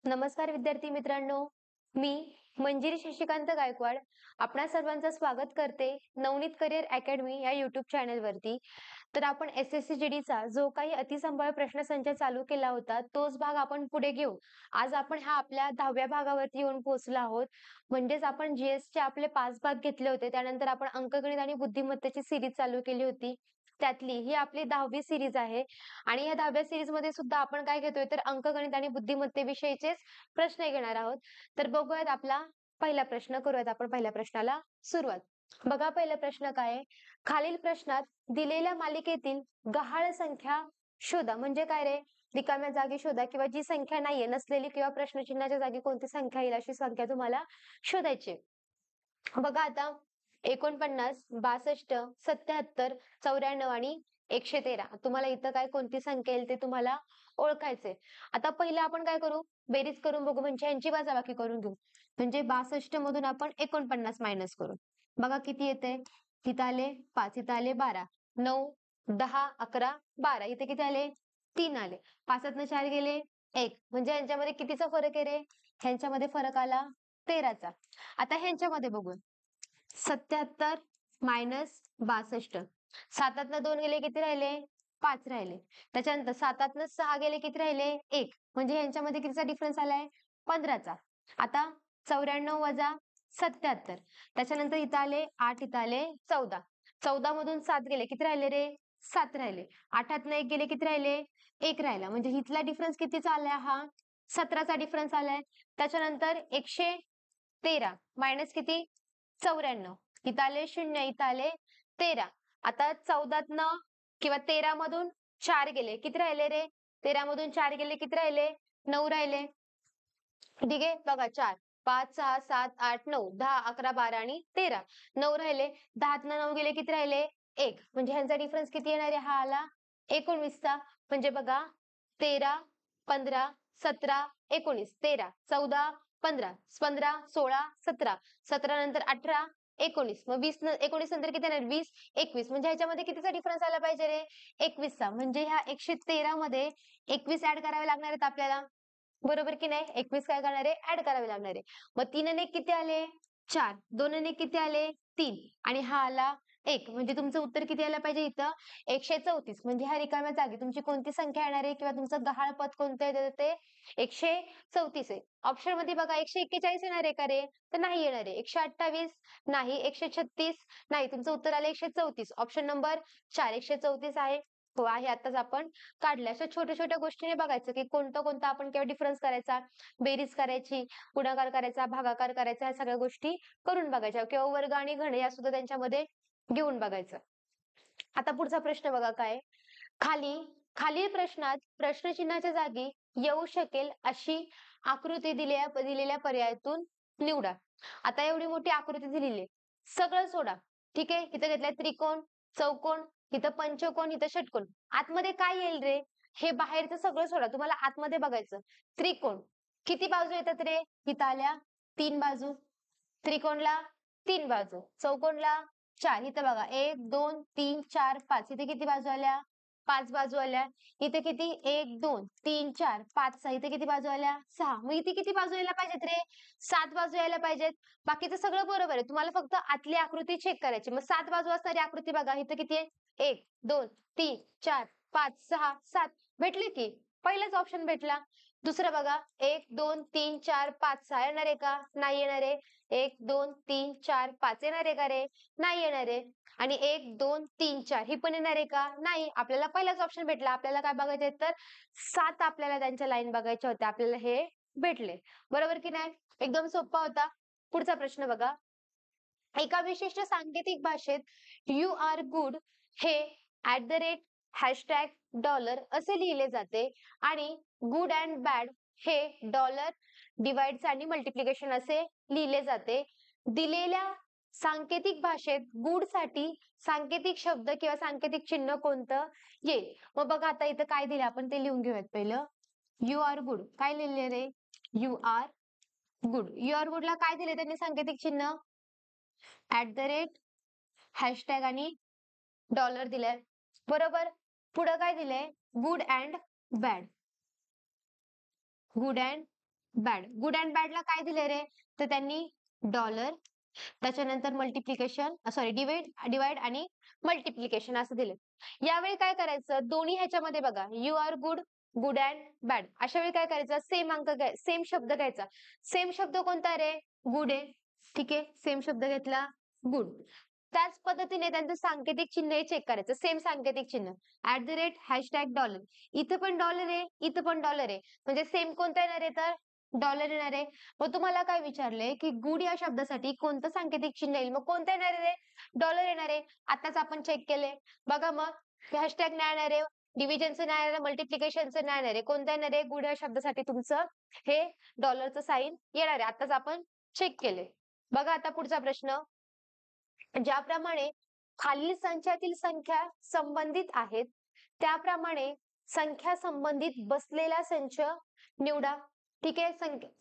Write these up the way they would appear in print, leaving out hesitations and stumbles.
नमस्कार विद्यार्थी मित्रांनो, मी मंजिरी शशिकांत गायकवाड आपणा सर्वांचं स्वागत करते नवनीत करिअर अकॅडमी या युट्यूब चॅनलवरती. तर आपण SSC GD चा जो काही अतिसंभाव्य प्रश्नसंच चालू केला होता तोच भाग आपण पुढे घेऊ. आज आपण आपल्या 10व्या भागावरती येऊन पोहोचलो आहोत. म्हणजेच आपण GS चे आपले 5 भाग घेतले होते. त्यानंतर आपण अंकगणित आणि बुद्धिमत्तेची सिरीज चालू केली होती. त्यातली ही आपली 10वी सिरीज आहे आणि या 10व्या सिरीज मध्ये सुद्धा आपण काय घेतोय तर अंकगणित आणि बुद्धिमत्तेविषयीचेच प्रश्न घेणार आहोत. तर बघूयात आपला पहिला प्रश्न. करूयात आपण पहिल्या प्रश्नाला सुरुवात. बघा पहिला प्रश्न काय आहे. खालील प्रश्नात दिलेल्या मालिकेतील गहाळ संख्या शोधा. म्हणजे काय रे, रिकाम्या जागी शोधा किंवा जी संख्या नाहीये नसलेली किंवा प्रश्नचिन्हाच्या जागी कोणती संख्या येईल अशी संख्या तुम्हाला शोधायची. बघा आता 49, 62, 77, 94 आणि 113. तुम्हाला इथं काय कोणती संख्या येईल ते तुम्हाला ओळखायचंय. आता पहिलं आपण काय करू, बेरीज करून बघू, म्हणजे यांची वजाबाकी करून घेऊ. म्हणजे 62 मधून आपण 49 मायनस करू. बघा किती येते, इथं आले 5, इथं आले 12, 9, 10, 11, 12. इथे किती आले, 3 आले. 5तनं 4 गेले 1. म्हणजे यांच्यामध्ये कितीचा फरक आहे रे, ह्यांच्यामध्ये फरक आला 13चा. आता ह्यांच्यामध्ये बघू, 77 मायनस 62. 7तनं 2 गेले किती राहिले, 5 राहिले. त्याच्यानंतर 7तनं 6 गेले किती राहिले, 1. म्हणजे यांच्यामध्ये कितीचा डिफरन्स आलाय, 15चा. आता 94 वजा 77. त्याच्यानंतर इथं आले 8, इथं आले 14. 14 मधून 7 गेले किती राहिले रे, 7 राहिले. 8तनं 1 गेले किती राहिले, 1 राहिला. म्हणजे इथला डिफरन्स कितीचा आलाय, हा 17चा डिफरन्स आलाय. त्याच्यानंतर 113 मायनस किती, 94. इथं आले 0, इथं आले 13. आता 14तनं किंवा 13 मधून 4 गेले किती राहिले रे, 13 मधून 4 गेले किती राहिले, 9 राहिले. ठीक आहे, बघा 4, 5, 6, 7, 8, 9, 10, 11, 12 आणि 13. 9 राहिले. 10तनं 9 गेले किती राहिले, 1. म्हणजे ह्यांचा डिफरन्स किती येणार आहे, हा आला 19चा. म्हणजे बघा 13, 15, 17, 19, 13, 14, 15, 15, 16, 17, 17 नंतर 18, 19. मग 19 नंतर किती येणार, 20, 21. म्हणजे ह्याच्यामध्ये कितीचा डिफरन्स आला पाहिजे रे, 21चा. म्हणजे ह्या 113 मध्ये 21 ऍड करावे लागणार आहेत आपल्याला, बरोबर की नाही. 21 काय करणार आहे, ऍड करावे लागणार आहे. मग 3 आणि 1 किती आले, 4. 2 आणि 1 किती आले, 3. आणि हा आला 1. म्हणजे तुमचं उत्तर किती आलं पाहिजे इथं, 134. म्हणजे ह्या रिकाम्या जागी तुमची कोणती संख्या येणार आहे किंवा तुमचं गहाळ पद कोणतं आहे ते 134 आहे. ऑप्शन मध्ये बघा 141 येणार आहे का रे, तर नाही येणार आहे. 128 नाही, 136 नाही. तुमचं उत्तर आलं 134. ऑप्शन नंबर 4 134 आहे. हो आहे, आताच आपण काढल्या. अशा छोट्या छोट्या गोष्टीने बघायचं की कोणतं कोणतं आपण केव्हा डिफरन्स करायचा, बेरीज करायची, गुणाकार करायचा, भागाकार करायचा, या सगळ्या गोष्टी करून बघायच्या किंवा वर्ग आणि घन या सुद्धा त्यांच्यामध्ये घेऊन बघायचं. आता पुढचा प्रश्न बघा काय, खालील प्रश्नात प्रश्नचिन्हाच्या जागी येऊ शकेल अशी आकृती दिलेल्या पर्यायातून निवडा. आता एवढी मोठी आकृती दिलेली आहे, सगळं सोडा. ठीक आहे, इथं घेतलंय त्रिकोण, चौकोन, इथं पंचकोन, इथं षटकोन. आतमध्ये काय येईल रे, हे बाहेरचं सगळं सोडा, तुम्हाला आतमध्ये बघायचं. त्रिकोण किती बाजू येतात रे, इथं आल्या 3 बाजू. त्रिकोणला 3 बाजू, चौकोनला 4. इथं बघा 1, 2, 3, 4, 5. इथे किती बाजू आल्या, 5 बाजू आल्या. इथे किती, 1, 2, 3, 4, 5, 6. इथे किती बाजू आल्या, 6. मग इथे किती बाजू यायला पाहिजेत रे, 7 बाजू यायला पाहिजेत. बाकीचं सगळं बरोबर आहे, तुम्हाला फक्त आतली आकृती चेक करायची. मग 7 बाजू असणारी आकृती बघा, इथं किती आहे, 1, 2, 3, 4, 5, 6, 7. भेटले की, पहिलाच ऑप्शन भेटला. दुसरं बघा 1, 2, 3, 4, 5, 6 येणार आहे का, नाही येणार आहे. 1, 2, 3, 4, 5 येणार आहे का रे, नाही येणार आहे. आणि 1, 2, 3, 4 ही पण येणार आहे का, नाही. आपल्याला पहिलाच ऑप्शन भेटला. आपल्याला काय बघायचंय तर 7 आपल्याला त्यांच्या लाईन बघायच्या होत्या, आपल्याला हे भेटले. बरोबर की नाही, एकदम सोपा होता. पुढचा प्रश्न बघा, एका विशिष्ट सांकेतिक भाषेत यू आर गुड हे @ $, असे लिहिले जाते आणि गुड अँड बॅड हे डॉलर डिवाइड्स आणि मल्टिप्लिकेशन असे लिहिले जाते. दिलेल्या सांकेतिक भाषेत गुड साठी सांकेतिक शब्द किंवा सांकेतिक चिन्ह कोणतं येईल. मग बघा आता इथं काय दिलं आपण ते लिहून घेऊयात. पहिलं यू आर गुड, काय लिहिले रे, you are good. You are गुडला काय दिले त्यांनी सांकेतिक चिन्ह, @ आणि डॉलर दिलाय, बरोबर. पुढं काय दिलंय, good and bad, good and bad. Good and बॅडला काय दिले रे? तर त्यांनी डॉलर, त्याच्यानंतर मल्टिप्लिकेशन, सॉरी डिवाइड डिवाइड आणि मल्टिप्लिकेशन असं दिले. यावेळी काय करायचं, दोन्ही ह्याच्यामध्ये बघा, you are good, good and bad, अशा वेळी काय करायचं, सेम अंक घ्याय, सेम शब्द घ्यायचा. सेम शब्द कोणता रे? गुड आहे. ठीक आहे, सेम शब्द घेतला, गुड. त्याच पद्धतीने त्यांचं सांकेतिक चिन्ह चेक करायचं, सेम सांकेतिक चिन्ह, @ हॅशटॅग डॉलर. इथं पण डॉलर आहे, इथं पण डॉलर आहे, म्हणजे सेम कोणता येणार आहे? तर डॉलर येणार आहे. मग तुम्हाला काय विचारलंय की गुड या शब्दासाठी कोणतं सांकेतिक चिन्ह येईल? मग कोणतं येणार आहे? डॉलर येणार आहे. आताच आपण चेक केले. बघा मग, हॅशटॅग नाही येणार आहे, डिव्हिजनचं नाही येणार आहे, मल्टिप्लिकेशनचं नाही येणार आहे. कोणतं येणार आहे? गुड या शब्दासाठी तुमचं हे डॉलरचं साइन येणार आहे. आताच आपण चेक केले. बघा आता पुढचा प्रश्न. ज्याप्रमाणे खालील संचातील संख्या संबंधित आहेत, त्याप्रमाणे संख्या संबंधित बसलेला संच निवडा. ठीक आहे,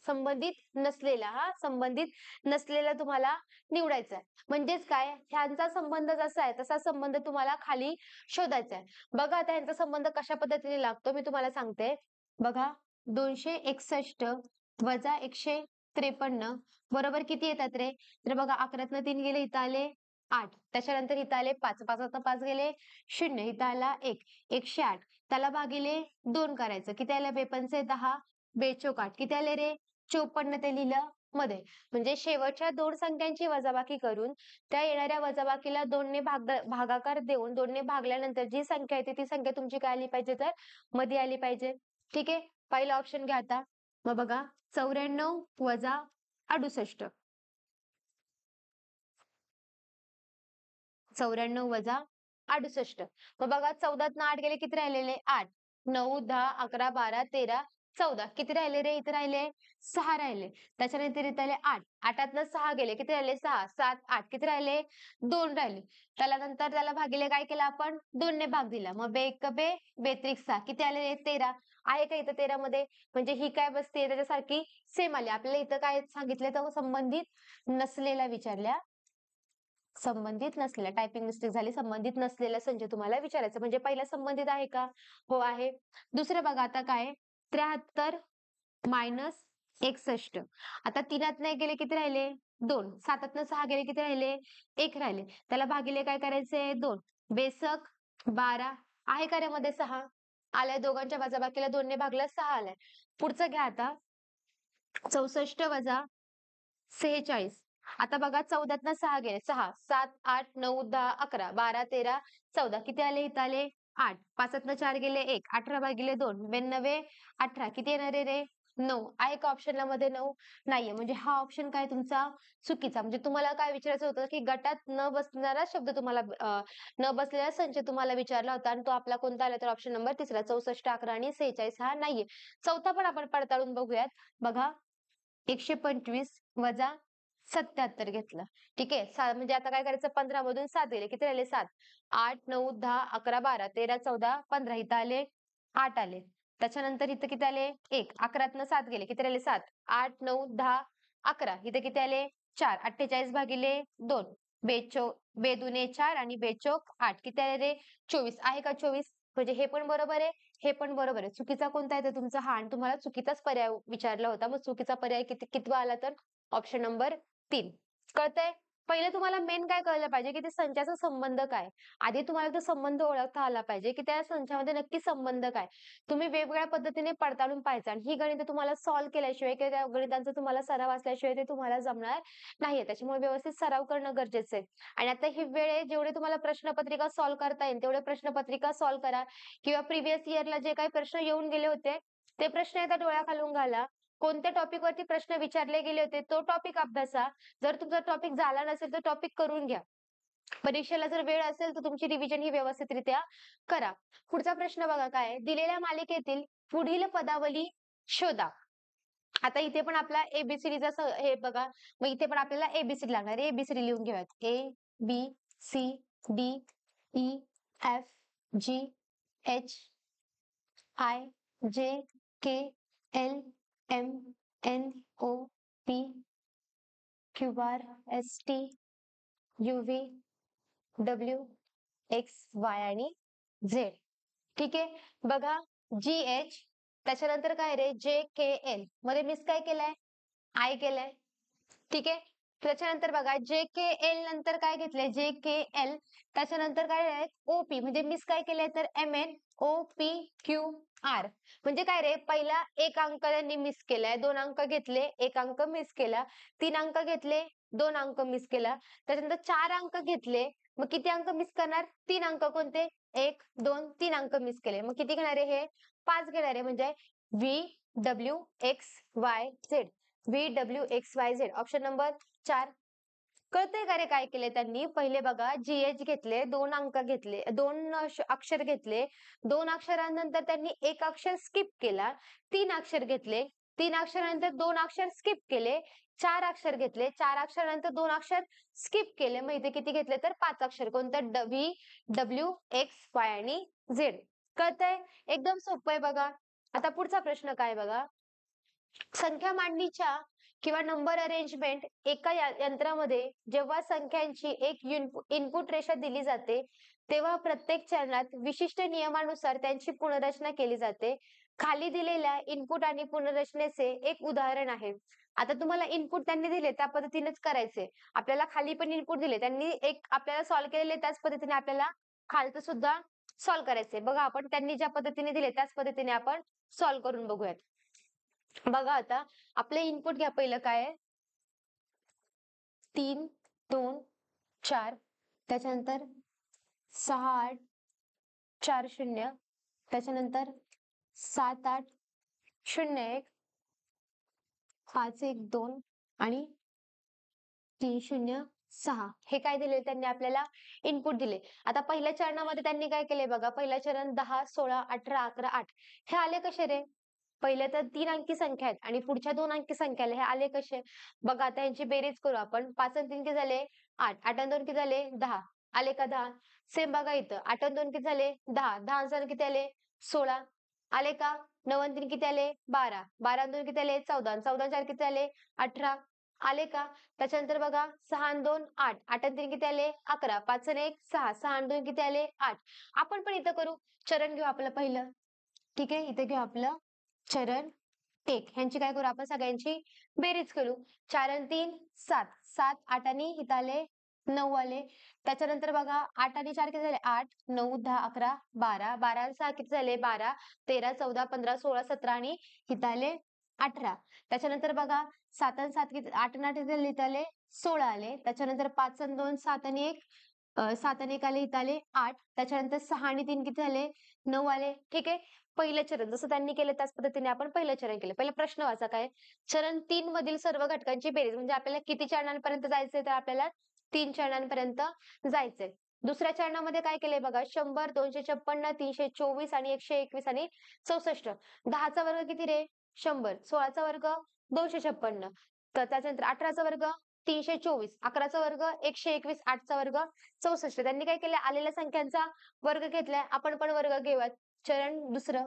संबंधित नसलेला, संबंधित नसलेला तुम्हाला निवडायचा आहे. म्हणजेच काय, ह्यांचा संबंध जसा आहे तसा संबंध तुम्हाला खाली शोधायचा आहे. बघा आता ह्यांचा संबंध कशा पद्धतीने लागतो मी तुम्हाला सांगते. बघा, 261 वजा 153 बरोबर किती येतात रे? तर बघा, 11तनं 3 गेले, इथं आले 8, त्याच्यानंतर इथं आले 5, 5तनं 5 गेले 0, इथं आला 1, 108, त्याला भागिले 2 करायचं, किती आलं? बेपंचे 10, बेचोक 8, किती आले रे? 54 ते लिहिलं मध्ये. म्हणजे शेवटच्या दोन संख्यांची वजाबाकी करून त्या येणाऱ्या वजाबाकीला 2 ने भागाकार देऊन 2 ने भागल्यानंतर जी संख्या येते ती संख्या तुमची काय आली पाहिजे? तर मध्ये आली पाहिजे. ठीक आहे, पहिला ऑप्शन घ्या आता. मग बघा, 94 वजा 68, 94 वजा 68. मग बघा, 14तनं 8 गेले, किती राहिलेले? 8, 9, 10, 11, 12, 13, 14, किती राहिले रे? इथे राहिले 6 राहिले. त्याच्यानंतर इथे आले 8, 8तनं 6 गेले, किती राहिले? 6, 7, 8, किती राहिले? 2 राहिले. त्याला नंतर त्याला भागिले काय केलं आपण? 2 ने भाग दिला. मग बे बे, बेत्रिक 6, किती आले? 13. आहे का इथं 13 मध्ये? म्हणजे ही काय बसते त्याच्यासारखी सेम आली. आपल्याला इथं काय सांगितलं? तर संबंधित नसलेला विचारल्या, संबंधित नसलेला, टायपिंग मिस्टेक झाली, संबंधित नसलेला संच तुम्हाला विचारायचं. म्हणजे पहिला संबंधित आहे का? हो आहे. दुसरं बघा आता काय, 73 मायनस 61. आता 3तनं 1 गेले, किती राहिले? 2, 7तनं 6 गेले, किती राहिले? 1 राहिले. त्याला भागिले काय करायचे? 2, बेसक 12, आहे का रे मध्ये 6? आलाय, दोघांच्या वजाबाकीला 2 ने भागला 6 आलाय. पुढचं घ्या आता, 64 वजा 46. आता बघा, 14तनं 6 गेले, 6, 7, 8, 9, 10, 11, 12, 13, 14, किती आले? इथं आले 8, 5तनं 4 गेले 1, 18 भागिले 2, 92, 18, किती येणार आहे रे? 9. आहे का ऑप्शनला मध्ये 9? नाहीये. म्हणजे हा ऑप्शन काय तुमचा चुकीचा. म्हणजे तुम्हाला काय विचारायचं होतं की गटात न बसणारा शब्द तुम्हाला न बसलेला संच तुम्हाला विचारला होता आणि तो आपला कोणता आला? तर ऑप्शन नंबर 3, 64, 11 आणि 46 हा नाहीये. चौथा पण आपण पडताळून बघूयात. बघा, 125 वजा 77 घेतलं. ठीक आहे. म्हणजे आता काय करायचं? 15 मधून 7 गेले, किती राहिले? 7, 8, 9, 10, 11, 12, 13, 14, 15, इथं आले 8 आले. त्याच्यानंतर इथं किती आले? 1, 11तनं 7 गेले, किती राहिले? 7, 8, 9, 10, 11, इथे किती आले? 4, 48 भागिले 2, बेदुने 4 आणि बेचोक 8, किती आले रे? 24. आहे का 24? म्हणजे हे पण बरोबर आहे, हे पण बरोबर आहे. चुकीचा कोणता आहे? तर तुमचा हा, आणि तुम्हाला चुकीचाच पर्याय विचारला होता. मग चुकीचा पर्याय कितवा आला? तर ऑप्शन नंबर 3. कळतंय? पहिले तुम्हाला मेन काय कळलं पाहिजे, की ते संचाचा संबंध काय? आधी तुम्हाला तो संबंध ओळखता आला पाहिजे, की त्या संचामध्ये नक्की संबंध काय? तुम्ही वेगवेगळ्या पद्धतीने पडताळून पाहायचं आणि ही गणितं तुम्हाला सॉल्व्ह केल्याशिवाय किंवा त्या गणितांचा तुम्हाला सराव असल्याशिवाय ते तुम्हाला जमणार नाहीये. त्याच्यामुळे व्यवस्थित सराव करणं गरजेचं आहे. आणि आता ही वेळ आहे, जेवढे तुम्हाला प्रश्नपत्रिका सॉल्व्ह करता येईल तेवढे प्रश्नपत्रिका सॉल्व्ह करा, किंवा प्रिव्हियस इयरला जे काही प्रश्न येऊन गेले होते ते प्रश्न एकदा डोळ्याखालून घाला. कोणत्या टॉपिक वरती प्रश्न विचारले गेले होते तो टॉपिक अभ्यासा. जर तुमचा टॉपिक झाला नसेल तर टॉपिक करून घ्या. परीक्षेला जर वेळ असेल तर तुमची रिव्हिजन ही व्यवस्थितरित्या करा. पुढचा प्रश्न बघा काय आहे? दिलेल्या मालिकेतील पुढील पदावली शोधा. आता इथे पण आपला एबीसीडीचा हे बघा, मग इथे पण आपल्याला एबीसीडी लागणार आहे. एबीसीडी लिहून घेऊयात. A B C D E F G H I J K L M N O P Q R S T U V W X Y आणि झेड. ठीक आहे. बघा, जी एच त्याच्यानंतर काय रे, JKL मध्ये मिस काय केलंय, आय केलंय. ठीक आहे. त्याच्यानंतर बघा JKL नंतर काय घेतलंय, JKL त्याच्यानंतर काय आहे, OP म्हणजे मिस काय केलंय तर MNOPQR म्हणजे काय रे, पहिला एक अंक त्यांनी मिस केलाय, 2 अंक घेतले, 1 अंक मिस केला, 3 अंक घेतले, 2 अंक मिस केला, त्याच्यानंतर 4 अंक घेतले, मग किती अंक मिस करणार, 3 अंक कोणते, 1 2 3 अंक मिस केले, मग किती घेणार आहे हे, 5 घेणार आहे. म्हणजे VWXYZ VWXYZ ऑप्शन नंबर 4. कळतंय का रे काय केले त्यांनी, पहिले बघा GH घेतले, 2 अंक घेतले, 2 अक्षर घेतले, 2 अक्षरांनंतर त्यांनी एक अक्षर स्किप केला, 3 अक्षर घेतले, 3 अक्षरानंतर 2 अक्षर स्किप केले, 4 अक्षर घेतले, 4 अक्षरानंतर 2 अक्षर स्किप केले, मग इथे किती घेतले तर 5 अक्षर, कोणतं VWXY आणि Z. कळतंय, एकदम सोपं आहे बघा. आता पुढचा प्रश्न काय बघा, संख्या मांडणीच्या किंवा नंबर अरेंजमेंट एका यंत्रामध्ये जेव्हा संख्यांची एक इनपुट रेषा दिली जाते, तेव्हा प्रत्येक चरणात विशिष्ट नियमानुसार त्यांची पुनर्रचना केली जाते. खाली दिलेल्या इनपुट आणि पुनर्रचनेचे एक उदाहरण आहे. आता तुम्हाला इनपुट त्यांनी दिले त्या पद्धतीनेच करायचे. आपल्याला खाली पण इनपुट दिले, त्यांनी एक आपल्याला सॉल्व्ह केलेले त्याच पद्धतीने आपल्याला खालचं सुद्धा सॉल्व्ह करायचंय. बघा आपण त्यांनी ज्या पद्धतीने दिले त्याच पद्धतीने आपण सॉल्व्ह करून बघूयात. बघा आता आपले इनपुट घ्या, पहिलं काय आहे, 3 2 4 त्याच्यानंतर 6 8 4 0 त्याच्यानंतर 7 8 0 1 5 1 2 आणि 3 0 6 हे काय दिले त्यांनी आपल्याला, इनपुट दिले. आता पहिल्या चरणामध्ये त्यांनी काय केले बघा, पहिलं चरण 10 16 18 11 8 हे आले कसे रे, पहिले तर 3 अंकी संख्या आहेत आणि पुढच्या 2 अंकी संख्या हे आले कसे, बघा आता यांची बेरीज करू आपण. 5 आणि 3 किती झाले 8, 8 आणि 2 किती झाले 10, आले का 10. सेम बघा इथं 8 आणि 2 किती झाले 10, 10 आणि 4 किती आले 16, आले का. 9 आणि 3 किती आले 12, 12 आणि 2 किती आले 14, 14 आणि 4 किती आले 18, आले का. त्याच्यानंतर बघा 6 आणि 2 8, 8 आणि 3 किती आले 11, 5 आणि 1 6, 6 आणि 2 किती आले 8. आपण पण इथं करू, चरण घेऊ आपलं पहिलं. ठीक आहे, इथे घेऊ आपलं चरण 1, ह्यांची काय करू आपण, सगळ्यांची बेरीज करू. 4 आणि 3 7, 7 8 आणि इथं आले 9 आले. त्याच्यानंतर बघा 8 आणि 4 किती झाले 8 9 10 11 12, 12 आणि 6 किती झाले 12 13 14 15 16 17 आणि इथं आले 18. त्याच्यानंतर बघा 7 आणि 7 किती, 8 आणि 8 किती झाले, इथं आले 16 आले. त्याच्यानंतर 5 आणि 2 7 आणि 1 7 आणि 1 आले, इथं आले 8. त्याच्यानंतर 6 आणि 3 किती झाले 9 आले. ठीक आहे, पहिलं चरण जसं त्यांनी केलं त्याच पद्धतीने आपण पहिलं चरण केलं. पहिला प्रश्न वाचा काय, चरण 3 मधील सर्व घटकांची बेरीज, म्हणजे आपल्याला किती चरणांपर्यंत जायचंय तर आपल्याला 3 चरणांपर्यंत जायचंय. दुसऱ्या चरणामध्ये काय केलंय बघा, 100 256 324 आणि 121 आणि 64. 10चा वर्ग किती रे 100, 16चा वर्ग 256, तर त्याच्यानंतर 18चा वर्ग 324, 11चा वर्ग 121, 8चा वर्ग 64. त्यांनी काय केलं, आलेल्या संख्यांचा वर्ग घेतलाय, आपण पण वर्ग घेऊयात. चरण दुसरं,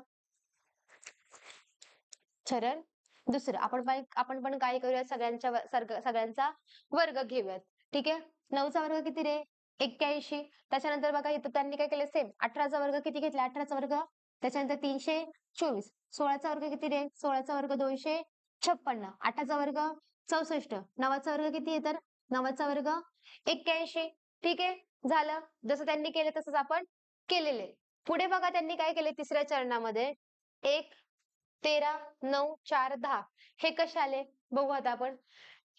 चरण दुसरं आपण पण काय करूया, सगळ्यांचा वर्ग घेऊयात. ठीक आहे, 9चा वर्ग किती रे 81. त्याच्यानंतर बघा इथं त्यांनी काय केलं, सेम 18चा वर्ग किती घेतला 18चा वर्ग, त्याच्यानंतर 324. 16चा वर्ग किती रे 16चा वर्ग 256, 8चा वर्ग 64, 9चा वर्ग किती आहे तर 9चा वर्ग 81. ठीक आहे, झालं, जसं त्यांनी केलं तसंच आपण केलेले. पुढे बघा त्यांनी काय केले, तिसऱ्या चरणामध्ये 1 13 9 4 10 हे कसे आले बघू आता आपण.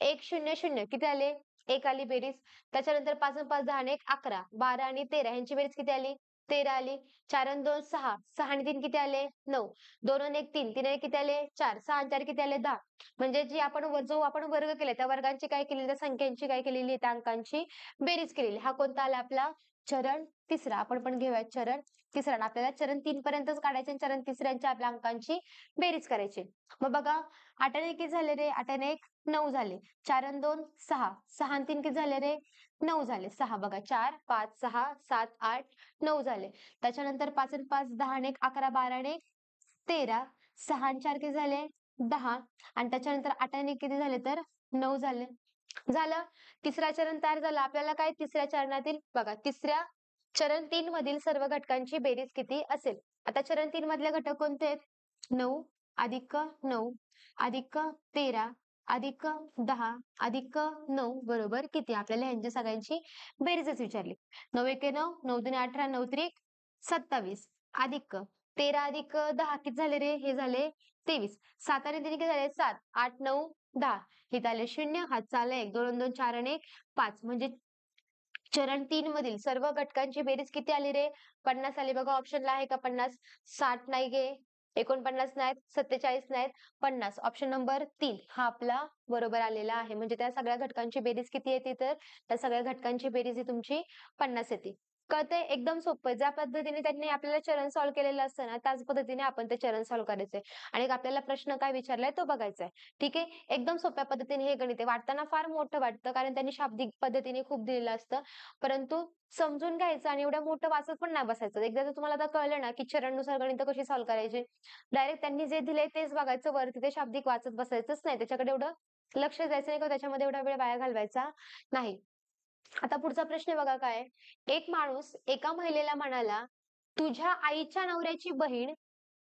1 0 0 किती आले 1 आली बेरीज. त्याच्यानंतर 5 आणि 5 10 आणि 1 11, 12 आणि 13 ह्यांची बेरीज किती आली 13 आली. 4 आणि 2 6, 6 आणि 3 किती आले 9, 2 आणि 1 3, 3 आणि 1 किती आले 4, 6 आणि 4 किती आले 10. म्हणजे जी आपण जो आपण वर्ग केले त्या वर्गांची काय केलेली, त्या संख्यांची काय केलेली, त्या अंकांची बेरीज केलेली. हा कोणता आला आपला चरण तिसरा. आपण पण घेऊया चरण तिसरा. आपल्याला चरण 3 पर्यंतच काढायचे आणि चरण तिसऱ्यांच्या आपल्या अंकांची बेरीज करायची. मग बघा 8 आणि 1 किती झाले रे 8 आणि 1 9 झाले. 4 आणि 2 6, 6 आणि 3 किती झाले रे 9 झाले. 6 बघा 4 5 6 7 8 9 झाले. त्याच्यानंतर 5 आणि 5 10 आणि 1 11 12 आणि 1 13, 6 आणि 4 किती झाले 10 आणि त्याच्यानंतर 8 आणि 1 किती झाले तर 9 झाले. झालं, तिसरा चरण तयार झाला. आपल्याला काय तिसऱ्या चरणातील बघा, तिसऱ्या चरण 3 मधील सर्व घटकांची बेरीज किती असेल. आता चरण 3 मधले घटक कोणते आहेत, 9 अधिक 9 अधिक 13 अधिक 10 अधिक 9 बरोबर किती? आपल्याला यांच्या सगळ्यांची बेरीजच विचारली. 9 एके 9, 9 दुने 18, 9 त्रिक 27 अधिक 13 अधिक 10 किती झाले रे? हे झाले 23. 7 आणि 3 किती झाले? 7. 8, 9, 10. हे आले 0. हा चालला 1, 2, 2, 4 आणि 1, 5. म्हणजे चरण 3 मधील सर्व घटकांची बेरीज किती आली रे? 50 आली. बघा ऑप्शनला आहे का 50? 60 नाही गे, 49 नाहीत, 47 नाहीत, 50. ऑप्शन नंबर 3 हा आपला बरोबर आलेला आहे. म्हणजे त्या सगळ्या घटकांची बेरीज किती येते? तर त्या सगळ्या घटकांची बेरीज ही तुमची 50 येते. कळतंय? एकदम सोपं. ज्या पद्धतीने त्यांनी आपल्याला चरण सॉल्व्ह केलेलं असतं ना, त्याच पद्धतीने आपण ते चरण सॉल्व्ह करायचंय. आणि आपल्याला प्रश्न काय विचारलाय तो बघायचा आहे. ठीक आहे? एकदम सोप्या पद्धतीने हे गणित आहे. वाटताना फार मोठं वाटतं, कारण त्यांनी शाब्दिक पद्धतीने खूप दिलेलं असतं. परंतु समजून घ्यायचं आणि एवढं मोठं वाचत पण नाही बसायचं. एकदा जर तुम्हाला आता कळलं ना, की चरणनुसार गणितं कशी सॉल्व्ह करायची, डायरेक्ट त्यांनी जे दिलंय तेच बघायचं, वरती ते शाब्दिक वाचत बसायचंच नाही. त्याच्याकडे एवढं लक्ष द्यायचं नाही किंवा त्याच्यामध्ये एवढा वेळ वाया घालवायचा नाही. आता पुढचा प्रश्न बघा काय आहे. एक माणूस एका महिलेला म्हणाला, तुझ्या आईच्या नवऱ्याची बहीण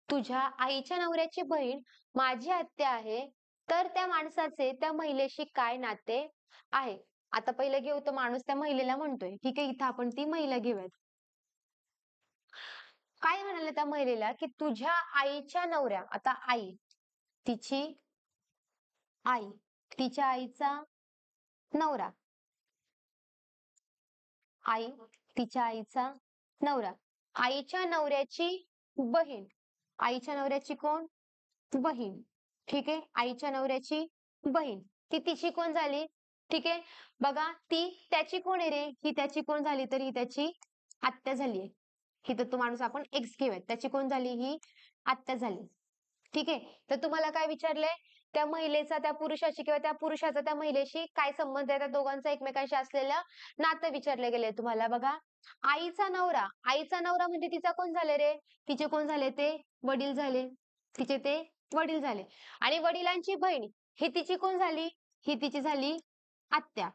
तुझ्या आईच्या नवऱ्याची बहीण माझी आत्या आहे, तर त्या माणसाचे त्या महिलेशी काय नाते आहे? आता पहिलं घेऊ, तो माणूस त्या महिलेला म्हणतोय. ठीक आहे, इथं आपण ती महिला घेऊयात. काय म्हणाले त्या महिलेला, की तुझ्या आईच्या नवऱ्या, आता आई, तिची आई, तिच्या आईचा नवरा, आई, तिच्या आईचा नवरा, आईच्या नवऱ्याची बहीण, आईच्या नवऱ्याची कोण? बहीण. ठीक आहे, आईच्या नवऱ्याची बहीण, ती तिची कोण झाली? ठीक आहे, बघा ती त्याची कोण आहे रे? ही त्याची कोण झाली? तर ही त्याची आत्या झाली आहे. ही तर तो माणूस आपण एक्स घेऊयात, त्याची कोण झाली? ही आत्या झाली. ठीक आहे, तर तुम्हाला काय विचारलंय? त्या महिलेचा त्या पुरुषाशी किंवा त्या पुरुषाचा त्या महिलेशी काय संबंध आहे? त्या दोघांचा एकमेकांशी असलेलं नातं विचारले गेले तुम्हाला. बघा, आईचा नवरा म्हणजे तिचा कोण झाले रे? तिचे कोण झाले? ते वडील झाले. तिचे ते वडील झाले. आणि वडिलांची बहीण ही तिची कोण झाली? ही तिची झाली आत्या.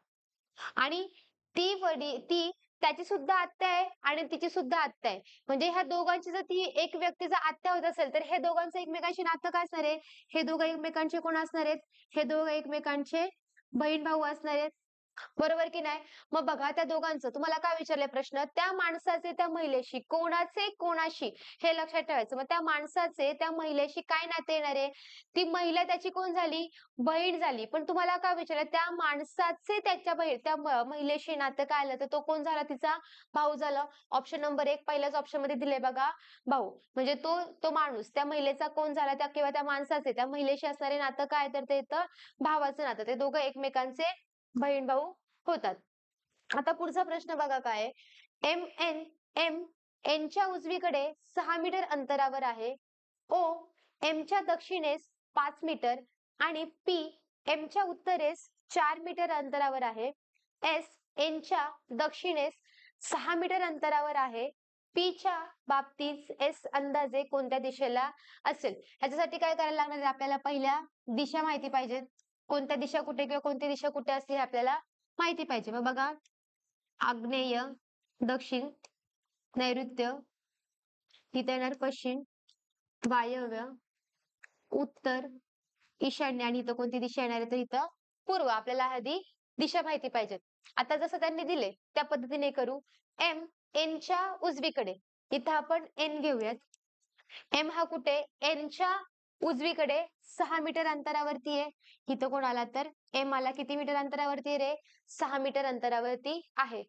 आणि ती त्याची सुद्धा आत्या आहे आणि तिची सुद्धा आत्या आहे. म्हणजे ह्या दोघांची जर ती एक व्यक्ती जर आत्या होत असेल, तर हे दोघांचं एकमेकांशी नातं काय असणार आहे? हे दोघं एकमेकांचे कोण असणार आहेत? हे दोघं एकमेकांचे बहीण भाऊ असणार आहेत. बरोबर की नाही? मग बघा, त्या दोघांचं तुम्हाला काय विचारलंय प्रश्न? त्या माणसाचे त्या महिलेशी, कोणाचे कोणाशी, हे लक्षात ठेवायचं. मग त्या माणसाचे त्या महिलेशी काय नाते येणार आहे? ती महिला त्याची कोण झाली? बहीण झाली. पण तुम्हाला काय विचारलं? त्या माणसाचे त्या महिलेशी नातं काय आलं? तर तो कोण झाला? तिचा भाऊ झाला. ऑप्शन नंबर 1 पहिल्याच ऑप्शन मध्ये दिले बघा, भाऊ. म्हणजे तो तो माणूस त्या महिलेचा कोण झाला? त्या किंवा त्या माणसाचे त्या महिलेशी असणारे नातं काय? तर ते येतं भावाचं नातं. ते दोघं एकमेकांचे बहीण भाऊ होतात. आता पुढचा प्रश्न बघा काय आहे. एम एनच्या उजवीकडे 6 मीटर अंतरावर आहे. ओ एमच्या दक्षिणेस 5 मीटर आणि पी एमच्या उत्तरेस 4 मीटर अंतरावर आहे. एस एनच्या दक्षिणेस 6 मीटर अंतरावर आहे. पीच्या बाबतीत एस अंदाजे कोणत्या दिशेला असेल? ह्याच्यासाठी काय करायला लागणार आहे? आपल्याला पहिल्या दिशा माहिती पाहिजेत. कोणत्या दिशा कुठे किंवा कोणती दिशा कुठे असते हे आपल्याला माहिती पाहिजे. मग बघा, आग्नेय, दक्षिण, नैऋत्य, इथे येणार पश्चिम, वायव्य, उत्तर, ईशान्य आणि इथं कोणती दिशा येणार आहे? तर इथं पूर्व. आपल्याला आधी दिशा माहिती पाहिजेत. आता जसं त्यांनी दिले त्या पद्धतीने करू. एम एनच्या उजवीकडे, इथं आपण एन घेऊयात. एम हा कुठे? एनच्या उजवीकडे 6 मीटर अंतरावरती आहे. इथं कोण आला? तर एम आला. किती मीटर अंतरावरती आहे रे? 6 मीटर अंतरावरती आहे.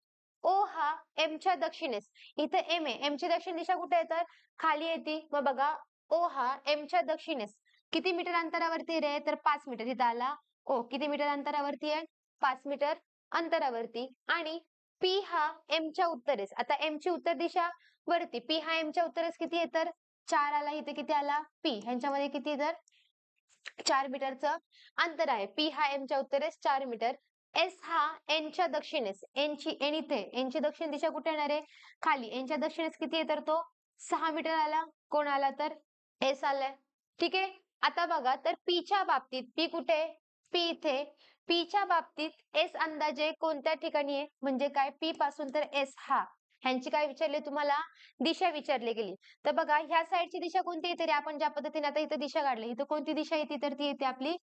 ओ हा एमच्या दक्षिणेस, इथं एम आहे. एमची दक्षिण दिशा कुठे आहे? तर खाली येते. मग बघा, ओ हा एमच्या दक्षिणेस किती मीटर अंतरावरती आहे रे? तर 5 मीटर. इथं आला ओ. किती मीटर अंतरावरती आहे? 5 मीटर अंतरावरती. आणि पी हा एमच्या उत्तरेस, आता एमची उत्तर दिशा वरती, पी हा एमच्या उत्तरेस किती आहे? तर 4 आला. इथे किती आला? पी. ह्यांच्यामध्ये किती? तर 4 मीटरचं अंतर आहे. पी हा एमच्या उत्तरेस 4 मीटर. एस हा एनच्या दक्षिणेस, एन इथे, एनची दक्षिण दिशा कुठे येणार आहे? खाली. एनच्या दक्षिणेस किती आहे? तर तो 6 मीटर आला. कोण आला? तर एस आलाय. ठीक आहे. आता बघा, तर पीच्या बाबतीत, पी कुठे? पी इथे. पीच्या बाबतीत एस अंदाजे कोणत्या ठिकाणी आहे? म्हणजे काय? पी पासून तर एस हा ह्यांची काय विचारली तुम्हाला? दिशा विचारली गेली. तर बघा ह्या साईडची दिशा कोणती येते रे? आपण ज्या पद्धतीने आता इथं दिशा काढली, इथं कोणती दिशा येते? तर ती येते आपली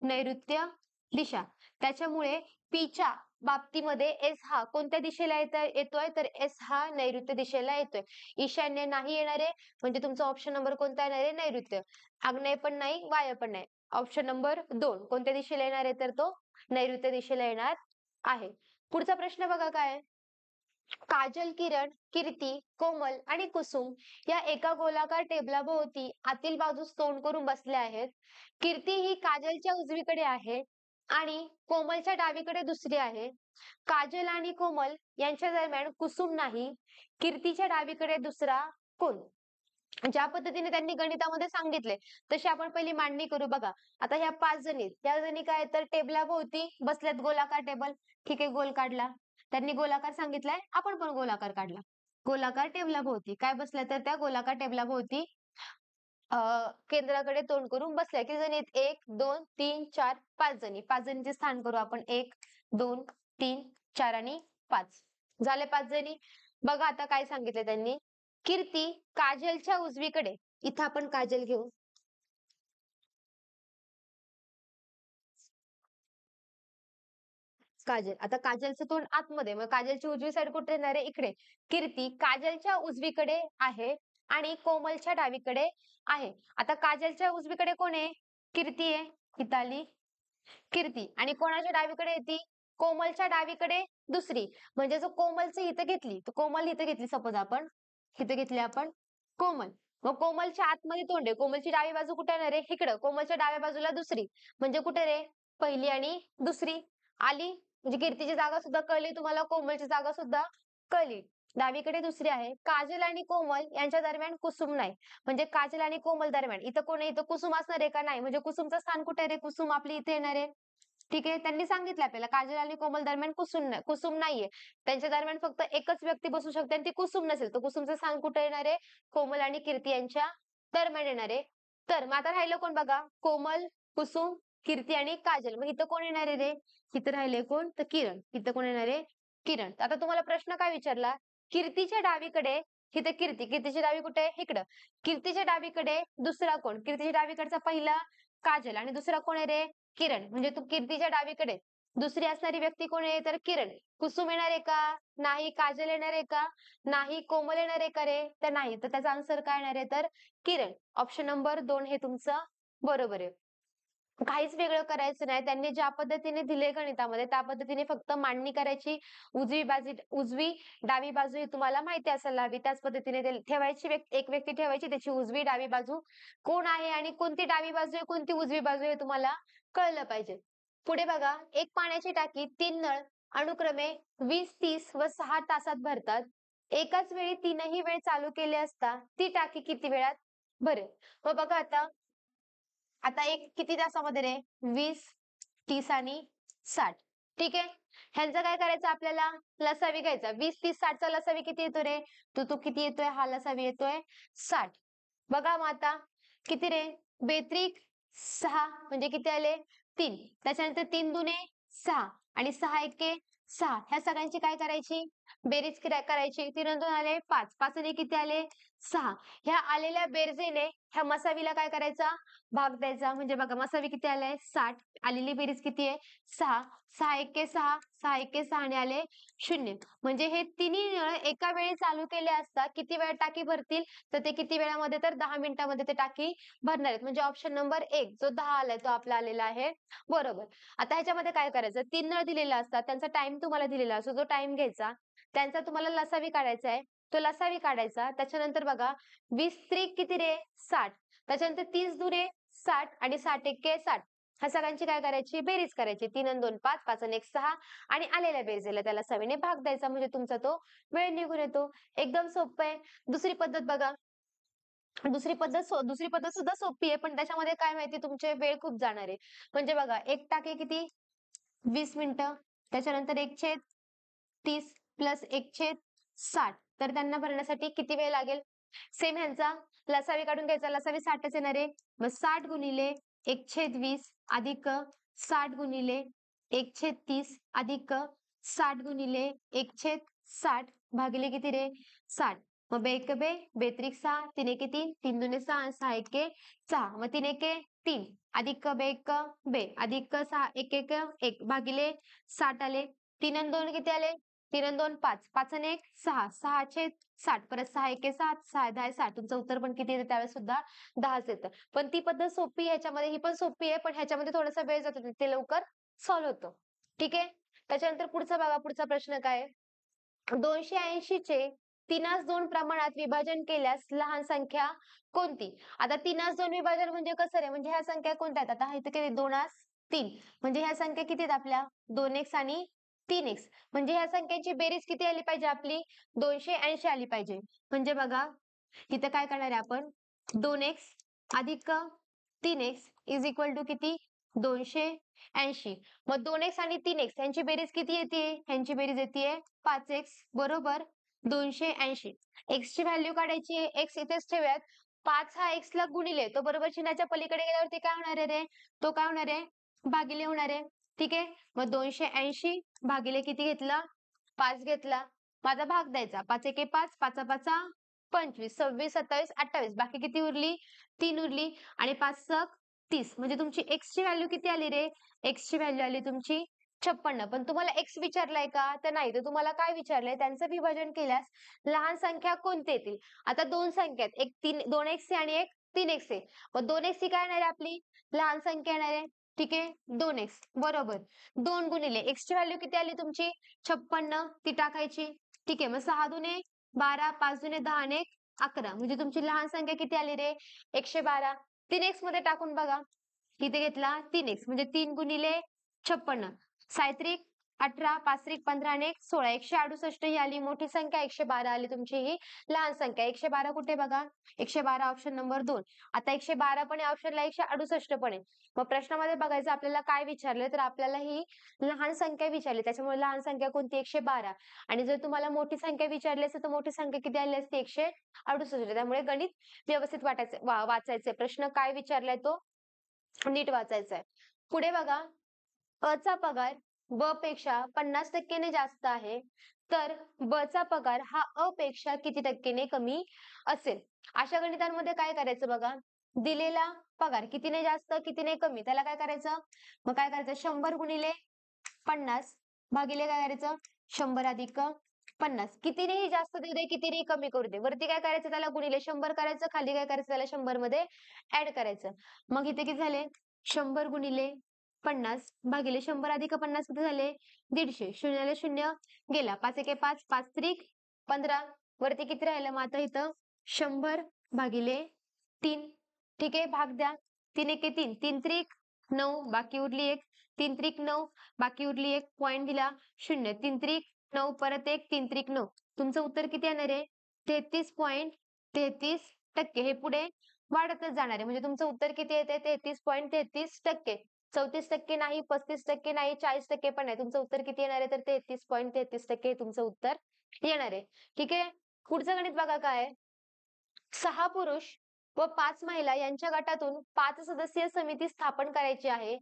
नैऋत्य दिशा. त्याच्यामुळे पीच्या बाबतीमध्ये एस हा कोणत्या दिशेला येतोय? तर एस हा नैऋत्य दिशेला येतोय. ईशान्य नाही येणार आहे, म्हणजे तुमचा ऑप्शन नंबर कोणता येणार आहे? नैऋत्य. आग्नेय पण नाही, वाय पण नाही. ऑप्शन नंबर 2 कोणत्या दिशेला येणार आहे? तर तो नैऋत्य दिशेला येणार आहे. पुढचा प्रश्न बघा काय आहे? काजल, किरण, कीर्ती, कोमल आणि कुसुम या एका गोलाकार टेबलाभोवती आतील बाजूस तोंड करून बसल्या आहेत. कीर्ती ही काजलच्या उजवीकडे आहे आणि कोमलच्या डावीकडे दुसरी आहे. काजल आणि कोमल यांच्या दरम्यान कुसुम नाही. कीर्तीच्या डावीकडे दुसरा कोण? ज्या पद्धतीने त्यांनी गणितामध्ये सांगितले तशी आपण पहिली मांडणी करू बघा. आता ह्या 5 जणी, त्या जणी काय तर टेबलाभोवती बसल्यात, गोलाकार टेबल. ठीक आहे, गोल काढला. त्यांनी गोलाकार सांगितलाय, आपण पण गोलाकार काढला. गोलाकार टेबलाभोवती काय बसल्या? तर त्या गोलाकार टेबलाभोवती केंद्राकडे तोंड करून बसल्या. किती जणी आहेत? 1, 2, 3, 4, 5 जणी. 5 जणींचे स्थान करू आपण. 1, 2, 3, 4 आणि 5. झाले 5 जणी. बघा आता काय सांगितलं त्यांनी. कीर्ती काजलच्या उजवीकडे, इथं आपण काजल घेऊ. काजल, आता काजलचं तोंड आतमध्ये, मग काजलची उजवी साईड कुठे येणार आहे? इकडे. कीर्ती काजलच्या उजवीकडे आहे आणि कोमलच्या डावीकडे आहे. आता काजलच्या उजवीकडे कोण आहे? कीर्ती आहे. इथं आली कीर्ती. आणि कोणाच्या डावीकडे येते? कोमलच्या डावीकडे दुसरी. म्हणजे जो कोमलचं इथं घेतली, तर कोमल इथं घेतली, सपोज आपण इथं घेतली आपण कोमल. मग कोमलच्या आतमध्ये तोंड आहे. कोमलची डावी बाजू कुठे येणार आहे? इकडं. कोमलच्या डाव्या बाजूला दुसरी. म्हणजे कुठे रे? पहिली आणि दुसरी आली. म्हणजे कीर्तीची जागा सुद्धा कळली तुम्हाला, कोमलची जागा सुद्धा कळली. डावीकडे दुसरी आहे. काजल आणि कोमल यांच्या दरम्यान कुसुम नाही. म्हणजे काजल आणि कोमल दरम्यान इथं कोण आहे? इथं कुसुम असणार आहे का? नाही. म्हणजे कुसुमचं स्थान कुठे आहे रे? कुसुम आपली इथे येणार आहे. ठीक आहे, त्यांनी सांगितलं आपल्याला काजल आणि कोमल दरम्यान कुसुम नाहीये. त्यांच्या दरम्यान फक्त एकच व्यक्ती बसू शकते आणि ती कुसुम नसेल, तर कुसुमचं स्थान कुठे येणार आहे? कोमल आणि कीर्ती यांच्या दरम्यान येणार आहे. तर मग आता राहिलं कोण बघा? कोमल, कुसुम, कीर्ती आणि काजल. मग इथं कोण येणार आहे रे? इथं राहिले कोण? तर किरण. इथं कोण येणार आहे? किरण. तर आता तुम्हाला प्रश्न काय विचारला? कीर्तीच्या डावीकडे, इथं कीर्तीची डावी कुठे आहे? इकडं. कीर्तीच्या डावीकडे दुसरा कोण? कीर्तीच्या डावीकडचा पहिला काजल आणि दुसरा कोण आहे रे? किरण. म्हणजे तू कीर्तीच्या डावीकडे दुसरी असणारी व्यक्ती कोण आहे? तर किरण. कुसुम येणार आहे का? नाही. काजल येणार आहे का? नाही. कोमल येणार आहे का रे? तर नाही. तर त्याचा आन्सर काय येणार आहे? तर किरण. ऑप्शन नंबर 2 हे तुमचं बरोबर आहे. काहीच वेगळं करायचं नाही. त्यांनी ज्या पद्धतीने दिले गणितामध्ये त्या पद्धतीने फक्त मांडणी करायची. उजवी, डावी बाजू ही तुम्हाला माहिती असायला हवी. त्याच पद्धतीने ते ठेवायची, एक व्यक्ती ठेवायची, त्याची उजवी, डावी बाजू कोण आहे आणि कोणती डावी बाजू आहे, कोणती उजवी बाजू आहे तुम्हाला कळलं पाहिजे. पुढे बघा, एक पाण्याची टाकी 3 नळ अनुक्रमे 20, 30 व 6 तासात भरतात. एकाच वेळी तीनही वेळ चालू केले असता ती टाकी किती वेळात भरेल? मग बघा आता, एक किती तासामध्ये रे? 20, 30 आणि 60. ठीक आहे. ह्यांचं काय करायचं आपल्याला? लसावी घ्यायचा. 20, 30, 60 चा लसावी किती येतो रे? तो किती येतोय? हा लसावी येतोय 60. बघा मग आता किती रे? बेत्रिक 6 म्हणजे किती आले? 3. त्याच्यानंतर 3 दुने 6 आणि 6 एके 6. ह्या सगळ्यांची काय करायची? बेरीज करायची. 3 आणि 2 आले 5. 5 आणि किती आले? 6. ह्या आलेल्या बेरजेने ह्या मसावीला काय करायचा? भाग द्यायचा. म्हणजे बघा मसावी किती आलाय? 60. आलेली बेरीज किती आहे? 6. 6 एके 6, 6 एके 6 आणि आले 0. म्हणजे हे तिन्ही नळ एका वेळी चालू केले असता किती वेळात टाकी भरतील? तर ते किती वेळामध्ये? तर 10 मिनिटामध्ये ते टाकी भरणार आहेत. म्हणजे ऑप्शन नंबर 1 जो 10 आलाय तो आपला आलेला आहे बरोबर. आता ह्याच्यामध्ये काय करायचं? 3 नळ दिलेले असतात. त्यांचा टाइम तुम्हाला दिलेला असतो. जो टाइम घ्यायचा. त्यांचा तुम्हाला लसावी काढायचा आहे. तो लसावी काढायचा. त्याच्यानंतर बघा 20 त्रिक किती रे? 60. त्याच्यानंतर 30 दुने 60 आणि 60 एके 60. ह्या सगळ्यांची काय करायची? बेरीज करायची. 3 आणि 2 5, 5 आणि 1 6 आणि आलेल्या बेरजेला त्याला लसावीने भाग द्यायचा. म्हणजे तुमचा तो वेळ निघून येतो. एकदम सोपं आहे. दुसरी पद्धत बघा. दुसरी पद्धत सुद्धा सोपी आहे, पण त्याच्यामध्ये काय माहिती तुमचे वेळ खूप जाणार आहे. म्हणजे बघा, एक टाकी किती? 20 मिनिटं. त्याच्यानंतर 1/30 प्लस 1/60. तर त्यांना भरण्यासाठी किती वेळ लागेल? सेम ह्यांचा लसावी काढून घ्यायचा. लसावी 60च येणार आहे. मग 60 गुणिले 1/20 अधिक 60 गुणिले 1/30 अधिक 60 गुणिले 1/60 60 भागिले किती रे 60. मग बे एक बे, बेत्रिक 6, 3 एके 3, 3 दुने 6, 6 एके 6, मग 3 एके 3, अधिक बे एक बे, अधिक 6 एक एक 1 भागिले 60 आले. 3 आणि 2 किती आले? 3 आणि 2 5, 5 आणि 1 6, 6 छेद 60, परत 6 एके 7, 6 10 60. तुमचं उत्तर पण किती येतं त्यावेळेस सुद्धा 10च येतं. पण ती पद्धत सोपी आहे, ह्याच्यामध्ये ही पण सोपी आहे, पण ह्याच्यामध्ये थोडासा वेळ जातो, ते लवकर सॉल्व्ह होतं. ठीक आहे. त्याच्यानंतर पुढचा बघा, पुढचा प्रश्न काय आहे? 280 चे 3:2 प्रमाणात विभाजन केल्यास लहान संख्या कोणती? आता 3:2 विभाजन म्हणजे कसं रे? म्हणजे ह्या संख्या कोणत्या आहेत? आता इथे किती 2:3, म्हणजे ह्या संख्या किती आहेत आपल्या? 2x आणि 3x. म्हणजे ह्या संख्यांची बेरीज किती आली पाहिजे आपली? 280 आली पाहिजे. म्हणजे बघा, इथं काय करणार आहे आपण? 2x अधिक 3x इज इक्वल टू किती? 280. मग 2x आणि 3x यांची बेरीज किती येते? यांची बेरीज येते 5x बरोबर 280. x ची व्हॅल्यू काढायची आहे, x इथेच ठेवूयात. 5 हा x ला गुणिले तो बरोबर चिन्हाच्या पलीकडे गेल्यावरती काय होणार आहे रे? तो काय होणार आहे? भागिले होणार आहे. ठीक आहे. मग 280 भागिले किती घेतला? 5 घेतला. माझा भाग द्यायचा. 5 एके 5, 5 5 25, 26 27 28, बाकी किती उरली? 3 उरली. आणि 5 30. म्हणजे तुमची x ची व्हॅल्यू किती आली रे? x ची व्हॅल्यू आली तुमची 56. पण तुम्हाला x विचारलाय का? तर नाही. तर तुम्हाला काय विचारलंय? त्यांचं विभाजन केल्यास लहान संख्या कोणती येतील? आता दोन संख्या आहेत. एक 2x आणि एक 3x आहे. मग 2x ही काय येणार आहे आपली? लहान संख्या येणार आहे. ठीक आहे. 2x बरोबर 2 गुणिले x ची व्हॅल्यू किती आली तुमची? 56, ती टाकायची. ठीक आहे. मग 6 दुने 12, 5 दुने 10 आणि 1 11. म्हणजे तुमची लहान संख्या किती आली रे? 112. 3x मध्ये टाकून बघा. इथे घेतला 3x म्हणजे 3 गुणिले 56. सायत्रिक 18, पाचत्रिक 15 आणि 1 16. 168 ही आली मोठी संख्या, 112 आली तुमची ही लहान संख्या. 112 कुठे बघा? 112 ऑप्शन नंबर 2. आता 112 पण आहे ऑप्शनला, 168 पण आहे. मग प्रश्नामध्ये बघायचं आपल्याला काय विचारलंय, तर आपल्याला ही लहान संख्या विचारली, त्याच्यामुळे लहान संख्या कोणती? 112. आणि जर तुम्हाला मोठी संख्या विचारली असते तर मोठी संख्या किती आली असते? 168. त्यामुळे गणित व्यवस्थित वाचायचंय. प्रश्न काय विचारलाय तो नीट वाचायचा आहे. पुढे बघा, अ चा पगार ब पेक्षा 50% ने जास्त आहे, तर ब चा पगार हा अ पेक्षा किती टक्केने कमी असेल? अशा गणितांमध्ये काय करायचं बघा, दिलेला पगार कितीने जास्त कितीने कमी, त्याला काय करायचं? मग काय करायचं? 100 गुणिले 50 भागिले काय करायचं? 100 अधिक 50. कितीनेही जास्त देऊ दे, कितीनेही कमी करू दे, वरती काय करायचं? त्याला गुणिले 100 करायचं, खाली काय करायचं? त्याला 100 मध्ये ऍड करायचं. मग इथे किती झाले? 100 गुणिले 50 भागिले 100 अधिक 50 किती झाले? 150. शून्याला शून्य गेला. 5 एके 5, 5 त्रिक 15. वरती किती राहिलं? मग आता इथं 100 भागिले 3. ठीक आहे. भाग द्या. 3 एके 3, 3 त्रिक 9, बाकी उरली 1. 3 त्रिक 9, बाकी उरली 1. पॉईंट दिला 0. 3 त्रिक 9, परत 1, 3 त्रिक 9. तुमचं उत्तर किती येणार आहे? 33.33%. हे पुढे वाढतच जाणार आहे. म्हणजे तुमचं उत्तर किती येते? 33.33%. 34% नाही, 35% नाही, 40% पण नाही. तुमचं उत्तर किती येणार आहे? तर 33.33% हे तुमचं उत्तर येणार आहे. ठीक आहे. पुढचं गणित बघा काय आहे? 6 पुरुष व 5 महिला यांच्या गटातून 5 सदस्यीय समिती स्थापन करायची आहे.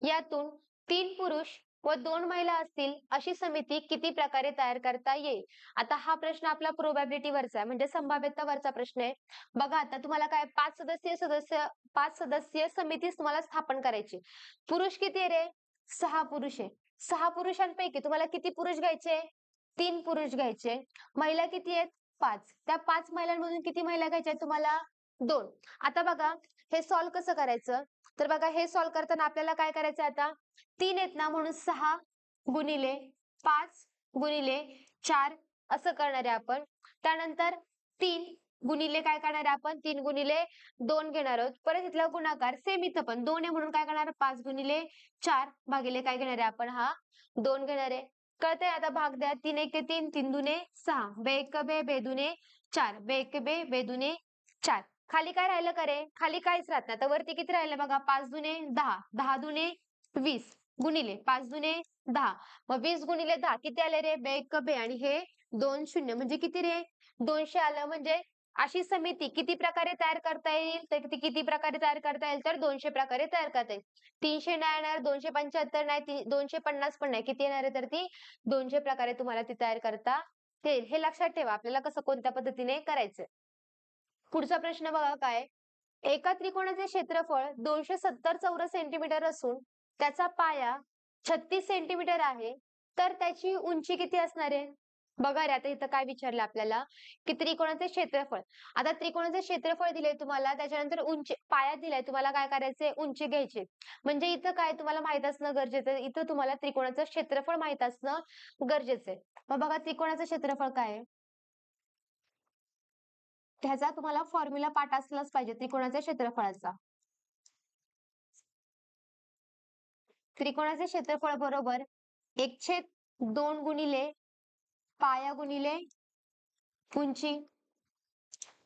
यातून 3 पुरुष व 2 महिला असतील अशी समिती किती प्रकारे तयार करता येईल? आता हा प्रश्न आपला प्रोबॅबिलिटी वरचा आहे, म्हणजे संभाव्यतावरचा प्रश्न आहे. बघा, आता तुम्हाला काय 5 सदस्यीय समिती तुम्हाला स्थापन करायची. पुरुष किती आहे रे? 6 पुरुष आहे. 6 पुरुषांपैकी तुम्हाला किती पुरुष घ्यायचे? 3 पुरुष घ्यायचे. महिला किती आहेत? 5. त्या 5 महिलांमधून किती महिला घ्यायच्या आहेत तुम्हाला? 2. आता बघा, हे सॉल्व्ह कसं करायचं? तर बघा, हे सॉल्व्ह करताना आपल्याला काय करायचं आता? 3 आहेत ना, म्हणून 6 गुणिले 5 गुणिले 4 असं करणार आहे आपण. त्यानंतर 3 गुणिले काय करणार आहे आपण? 3 गुणिले 2 घेणार आहोत. परत इथला गुणाकार सेम इथं पण 2 आहे म्हणून काय करणार? 5 गुणिले 4 भागिले काय घेणार आहे आपण? हा 2 घेणार आहे. कळतंय? आता भाग द्या. 3 एके 3, 3 दुने 6, बे एक बे, बे दुने 4, बे एक बे, बे दुने 4. खाली काय राहिलं का रे? खाली काहीच राहत नाही. आता वरती किती राहिलं बघा? 5 दुने 10, 10 दुने 20 गुणिले 5 दुने 10. मग 20 गुणिले 10 किती आले रे? बे एक बे आणि हे 2 शून्य म्हणजे किती रे? 200 आलं. म्हणजे अशी समिती किती प्रकारे तयार करता येईल? तर ती किती प्रकारे तयार करता येईल? तर 200 प्रकारे तयार करता येईल. 300 नाही येणार, 275 नाही, 250 पण नाही. किती येणार आहे? तर ती 200 प्रकारे तुम्हाला ती तयार करता हे लक्षात ठेवा आपल्याला कसं कोणत्या पद्धतीने करायचंय. पुढचा प्रश्न बघा काय. एका त्रिकोणाचे क्षेत्रफळ 270 चौरस सेंटीमीटर असून त्याचा पाया 36 सेंटीमीटर आहे, तर त्याची उंची किती असणार आहे? बघा रे, आता इथं काय विचारलं आपल्याला की त्रिकोणाचे क्षेत्रफळ. आता त्रिकोणाचे क्षेत्रफळ दिले तुम्हाला, त्याच्यानंतर उंची पाया दिलाय तुम्हाला, काय करायचंय? उंची घ्यायची. म्हणजे इथं काय तुम्हाला माहित असणं गरजेचं आहे. इथं तुम्हाला त्रिकोणाचं क्षेत्रफळ माहित असणं गरजेचं आहे. मग बघा त्रिकोणाचं क्षेत्रफळ काय आहे? ह्याचा तुम्हाला फॉर्म्युला पाठ असलाच पाहिजे त्रिकोणाच्या क्षेत्रफळाचा. त्रिकोणाचे क्षेत्रफळ बरोबर 1/2 गुणिले पाया गुणिले उंची.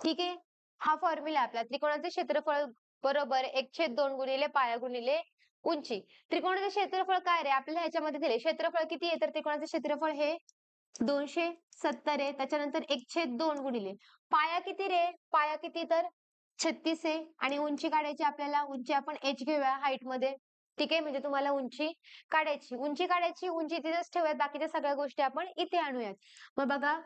ठीक आहे. हा फॉर्म्युला आपला त्रिकोणाचे क्षेत्रफळ बरोबर 1/2 गुणिले पाया गुणिले उंची. त्रिकोणाचे क्षेत्रफळ काय रे आपल्याला ह्याच्यामध्ये दिले. क्षेत्रफळ किती आहे तर त्रिकोणाचे क्षेत्रफळ हे 270 आहे. त्याच्यानंतर 1/2 गुणिले पाया किती रे? पाया किती तर 36 आहे. आणि उंची काढायची आपल्याला. उंची आपण h घेऊया हाईट मध्ये. ठीक आहे. म्हणजे तुम्हाला उंची काढायची. उंची तिथेच ठेवूयात. बाकीच्या सगळ्या गोष्टी आपण इथे आणूयात. मग बघा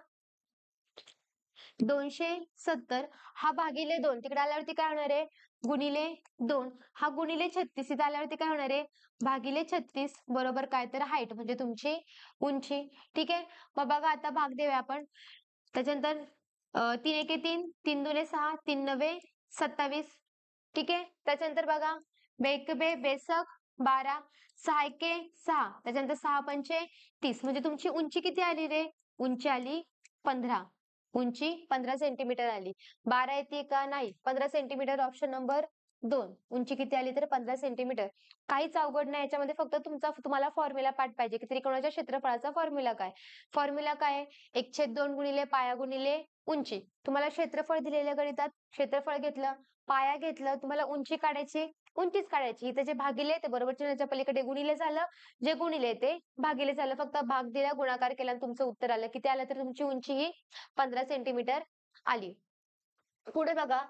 270 हा भागिले 2 तिकडे आल्यावरती काय होणार आहे? गुणिले 2 हा गुणिले 36 इथे आल्यावरती काय होणार आहे? भागिले 36 बरोबर काय तर हाईट म्हणजे तुमची उंची. ठीक आहे. मग बघा आता भाग देऊया आपण. त्याच्यानंतर 3 एके 3, 3 दुने 6, 3 नवे 27. ठीक आहे. त्याच्यानंतर बघा बेक बे बेसक 12, 6 एके 6, त्याच्यानंतर 6 पंचे 30. म्हणजे तुमची उंची किती आली रे? उंची आली 15. उंची 15 सेंटीमीटर आली. 12 येते का? नाही. 15 सेंटीमीटर ऑप्शन नंबर 2. उंची किती आली तर 15 सेंटीमीटर. काहीच अवघड नाही याच्यामध्ये, फक्त तुम्हाला फॉर्म्युला पाठ पाहिजे की त्रिकोणाच्या क्षेत्रफळाचा फॉर्म्युला काय. फॉर्म्युला काय आहे? 1/2 गुणिले पाया गुणिले उंची. तुम्हाला क्षेत्रफळ दिलेल्या गणितात क्षेत्रफळ घेतलं, पाया घेतलं, तुम्हाला उंची काढायची, उंचीच काढायची. इथे जे भागिले ते बरोबर चिन्हाच्या पलीकडे गुणिले झालं, जे गुणिले ते भागिले झालं. फक्त भाग दिला, गुणाकार केला आणि तुमचं उत्तर आलं. किती आलं तर तुमची उंची ही 15 सेंटीमीटर आली. पुढे बघा,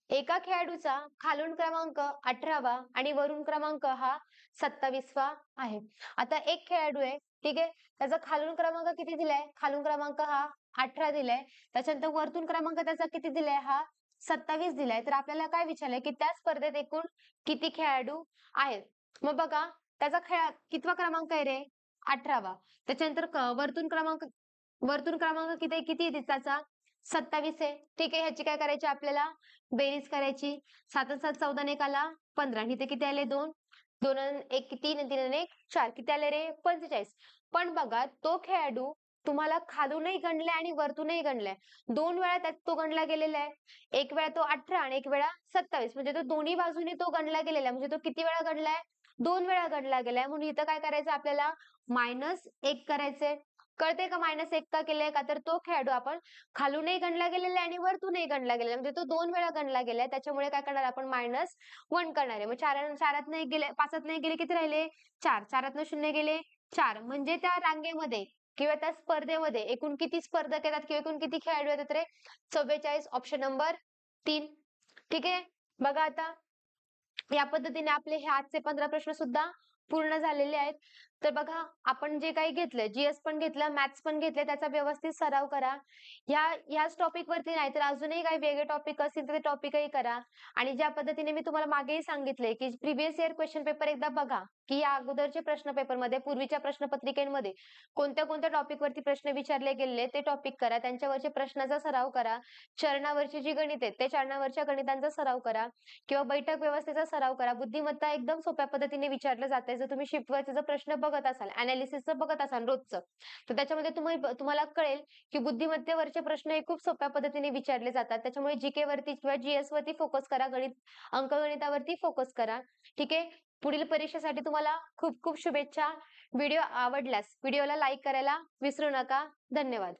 एका खेळाडूचा खालून क्रमांक 18वा आणि वरून क्रमांक हा 27वा आहे. आता एक खेळाडू आहे, ठीक आहे. त्याचा खालून क्रमांक किती दिलाय? खालून क्रमांक हा 18 दिलाय. त्याच्यानंतर वरतून क्रमांक त्याचा किती दिलाय? हा 27 दिलाय. तर आपल्याला काय विचारलंय की त्या स्पर्धेत एकूण किती खेळाडू आहेत? मग बघा त्याचा कितवा क्रमांक आहे रे? 18वा. त्याच्यानंतर वरतून क्रमांक किती किती आहे त्याचा? 27 आहे. ठीक आहे. ह्याची काय करायची आपल्याला? बेरीज करायची. 7 7 14 1 आला 15. आणि इथे किती आले? 2. 2 1 3 आणि 3 1 4. किती आले रे? 45. पण बघा तो खेळाडू तुम्हाला खालूनही गणलाय आणि वरतूनही गणलाय. 2 वेळा त्यात तो गणला गेलेला आहे. एक वेळा तो 18 आणि एक वेळा 27. म्हणजे तो दोन्ही बाजूने तो गणला गेलेला आहे. म्हणजे तो किती वेळा गणलाय? 2 वेळा गणला गेलाय. म्हणून इथं काय करायचं आपल्याला? -1 करायचंय. कळतंय का -1 का केलंय? का तर तो खेळाडू आपण खालूनही गणला गेलेला आहे आणि वरतूनही गणला गेलेला आहे. म्हणजे तो 2 वेळा गणला गेलाय. त्याच्यामुळे काय करणार आपण? -1 करणार आहे. मग 4 1 गेले, 5 1 गेले, किती राहिले? 4. 4 0 गेले 4. म्हणजे त्या रांगेमध्ये किंवा त्या स्पर्धेमध्ये एकूण किती स्पर्धक येतात किंवा एकूण किती खेळाडू येतात रे? 44. Option number 3. ठीक आहे. बघा आता या पद्धतीने आपले हे आजचे 15 प्रश्न सुद्धा पूर्ण झालेले आहेत. तर बघा आपण जे काही घेतलंय, जीएस पण घेतलं, मॅथ्स पण घेतले, त्याचा व्यवस्थित सराव करा. ह्याच टॉपिक वरती नाही तर अजूनही काही वेगळे टॉपिक असतील तर ते टॉपिकही करा. आणि ज्या पद्धतीने मी तुम्हाला मागेही सांगितलंय की प्रिव्हियस इयर क्वेश्चन पेपर एकदा बघा, की या अगोदरचे प्रश्न पेपरमध्ये पूर्वीच्या प्रश्नपत्रिकेमध्ये कोणत्या कोणत्या टॉपिक वरती प्रश्न विचारले गेलेले ते टॉपिक करा. त्यांच्यावरचे प्रश्नाचा सराव करा. चरणावरची जी गणित आहेत, त्या चरणावरच्या गणितांचा सराव करा किंवा बैठक व्यवस्थेचा सराव करा. बुद्धिमत्ता एकदम सोप्या पद्धतीने विचारलं जातंय. जर तुम्ही शिफ्टवरचे जर प्रश्न बघत असाल, अनालिसिसचं बघत असाल रोजचं, तर त्याच्यामध्ये तुम्हाला कळेल की बुद्धिमत्तेवरचे प्रश्न हे खूप सोप्या पद्धतीने विचारले जातात. त्याच्यामुळे जीके वरती किंवा जीएस वरती फोकस करा. अंकगणितावरती फोकस करा. ठीक आहे. पुढील परीक्षेसाठी तुम्हाला खूप खूप शुभेच्छा. व्हिडिओ आवडल्यास व्हिडिओला लाईक करायला विसरू नका. धन्यवाद.